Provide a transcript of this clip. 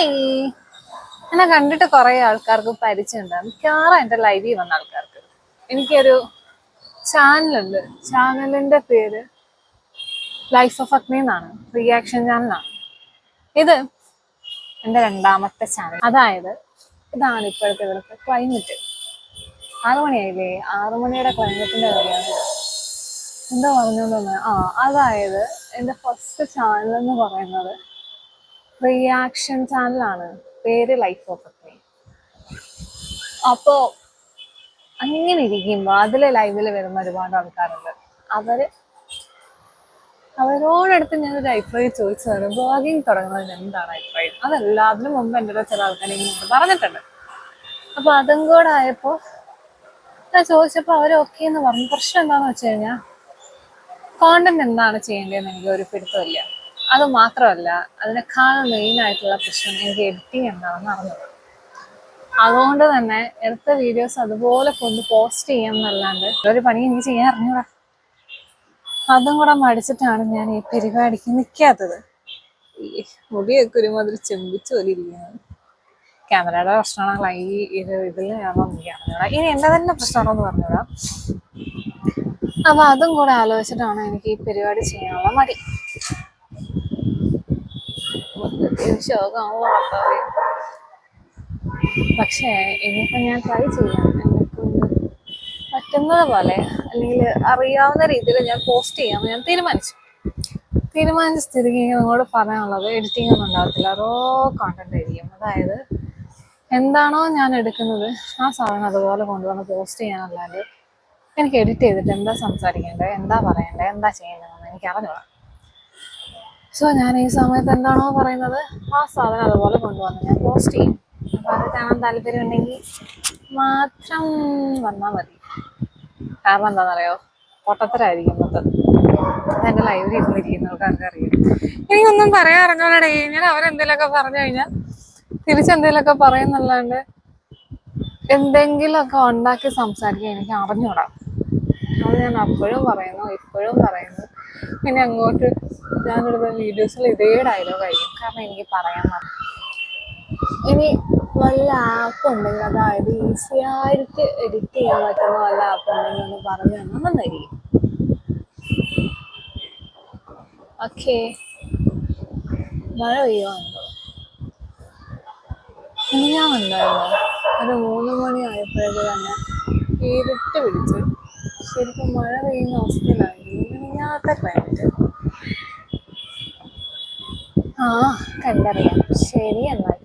എന്നെ കണ്ടിട്ട് കുറെ ആൾക്കാർക്ക് പരിചയമുണ്ട്. മിക്കവാറും എൻ്റെ ലൈവിൽ വന്ന ആൾക്കാർക്ക്. എനിക്കൊരു ചാനലുണ്ട്. ചാനലിന്റെ പേര് ലൈഫ് ഓഫ് അഗ്നി എന്നാണ്. റിയാക്ഷൻ ചാനലാണ്. ഇത് എൻ്റെ രണ്ടാമത്തെ ചാനൽ. അതായത് ഇതാണ് ഇപ്പോഴത്തെ ഇവിടുത്തെ ക്ലൈമറ്റ്. 6 മണിയായില്ലേ? 6 മണിയുടെ ക്ലൈമറ്റിന്റെ കാര്യമാണ്. എന്താ പറഞ്ഞോന്ന് അതായത് എൻ്റെ ഫസ്റ്റ് ചാനൽ എന്ന് പറയുന്നത് റിയാക്ഷൻ ചാനലാണ്. പേര് ലൈഫ് ഓഫ് അഗ്നി. അപ്പോ അങ്ങനെ ഇരിക്കുമ്പോ അതിലെ ലൈവില് വരുന്ന ഒരുപാട് ആൾക്കാരുണ്ട്. അവരോടടുത്ത് ഞാനൊരു അഭിപ്രായം ചോദിച്ചതാണ്, ബ്ലോഗിങ് തുടങ്ങുന്നതിന് എന്താണ് അഭിപ്രായം. അതല്ല, അതിനു മുമ്പ് എൻ്റെ ചില ആൾക്കാർ ഇങ്ങനെ പറഞ്ഞിട്ടുണ്ട്. അപ്പൊ അതും കൂടെ ആയപ്പോ ഞാൻ ചോദിച്ചപ്പോൾ അവർ ഓക്കെ എന്ന് പറഞ്ഞു. പ്രശ്നം എന്താന്ന് വെച്ച് കഴിഞ്ഞാൽ കോണ്ടന്റ് എന്താണ് ചെയ്യേണ്ടതെന്ന് എനിക്ക് ഒരു പിടുത്തമില്ല. അത് മാത്രമല്ല, അതിനേക്കാൾ മെയിൻ ആയിട്ടുള്ള പ്രശ്നം എനിക്ക് എഡിറ്റിംഗ് എന്താണെന്ന് അറിഞ്ഞത്. അതുകൊണ്ട് തന്നെ എടുത്ത വീഡിയോസ് അതുപോലെ കൊണ്ട് പോസ്റ്റ് ചെയ്യാമെന്നല്ലാണ്ട് ഒരു പണി എനിക്ക് ചെയ്യാൻ അറിഞ്ഞൂടാ. അതും കൂടെ മടിച്ചിട്ടാണ് ഞാൻ ഈ പരിപാടിക്ക് നിൽക്കാത്തത്. ഈ മുടിയൊക്കെ ഒരുമാതിരി ചെമ്പിച്ച് പോലെ ഇരിക്കുന്നത്. ക്യാമറയുടെ പ്രശ്നമാണല്ലോ ഇതിൽ ഞാനോ എനിക്ക് അറിഞ്ഞൂടാ. ഇനി എൻ്റെ തന്നെ പ്രശ്നമാണോ എന്ന് പറഞ്ഞൂടാ. അപ്പൊ അതും കൂടെ ആലോചിച്ചിട്ടാണ് എനിക്ക് ഈ പരിപാടി ചെയ്യാനുള്ള മടി. ശോകമാണല്ലോ ഭർത്താവേ. പക്ഷേ ഇനിയിപ്പോൾ ഞാൻ ട്രൈ ചെയ്യാം. പറ്റുന്നത് പോലെ അല്ലെങ്കിൽ അറിയാവുന്ന രീതിയിൽ ഞാൻ പോസ്റ്റ് ചെയ്യാമെന്ന് ഞാൻ തീരുമാനിച്ച സ്ഥിതിക്ക് നിങ്ങളോട് പറയാനുള്ളത്, എഡിറ്റിംഗ് ഒന്നും ഉണ്ടാകത്തില്ല. റോ കോണ്ടന്റ് ആയിരിക്കും. അതായത് എന്താണോ ഞാൻ എടുക്കുന്നത് ആ സാധനം അതുപോലെ കൊണ്ടുവന്ന് പോസ്റ്റ് ചെയ്യാനല്ലാണ്ട് എനിക്ക് എഡിറ്റ് ചെയ്തിട്ട് എന്താ സംസാരിക്കേണ്ടത്, എന്താ പറയേണ്ടത്, എന്താ ചെയ്യേണ്ടതെന്ന് എനിക്ക് അറിഞ്ഞൂടാ. സോ ഞാൻ ഈ സമയത്ത് എന്താണോ പറയുന്നത് ആ സാധനം അതുപോലെ കൊണ്ടുവന്ന് ഞാൻ പോസ്റ്റ് ചെയ്യും. അപ്പോൾ അത് കാണാൻ താല്പര്യം ഉണ്ടെങ്കിൽ മാത്രം വന്നാൽ മതി. കാരണം എന്താണെന്നറിയോ, പൊട്ടത്തരായിരിക്കും മൊത്തം. എൻ്റെ ലൈവിൽ ഇരുന്നിരിക്കുന്ന ആൾക്കാർക്ക് അറിയാം. എനിക്കൊന്നും പറയാൻ അറിഞ്ഞോളടേ. ഞാൻ അവരെന്തെങ്കിലുമൊക്കെ പറഞ്ഞു കഴിഞ്ഞാൽ തിരിച്ചെന്തെങ്കിലുമൊക്കെ പറയുന്നല്ലാണ്ട് എന്തെങ്കിലുമൊക്കെ ഉണ്ടാക്കി സംസാരിക്കാൻ എനിക്ക് അറിഞ്ഞൂടാ. അത് ഞാൻ അപ്പോഴും പറയുന്നു, ഇപ്പോഴും പറയുന്നു. ഇനി അങ്ങോട്ട് ഞാനിടുന്ന വീഡിയോസിൽ ഇതേ ഡയലോഗായിരിക്കും. കാരണം എനിക്ക് പറയാൻ മതി. ഇനി വല്ല ആപ്പ് ഉണ്ടെങ്കിൽ, അതായത് ഈസിയായിട്ട് എഡിറ്റ് ചെയ്യാൻ പറ്റുന്ന വല്ല ആപ്പ് ഉണ്ടെങ്കിൽ ഒന്ന് പറഞ്ഞു തന്നാൽ നന്നായിരിക്കും. ഓക്കെ, മഴ പെയ്യുവാണല്ലോ. ഇനി ഞാൻ ഉണ്ടായിരുന്നു ഒരു 3 മണി ആയപ്പോഴേക്ക് തന്നെ ഇരുട്ട് പിടിച്ച് ശരിക്കും മഴ പെയ്യുന്ന അവസ്ഥയിലായിരുന്നു. ഇങ്ങനത്തെ ക്ലൈമറ്റ് കണ്ടറിയാം. ശരി എന്നാൽ.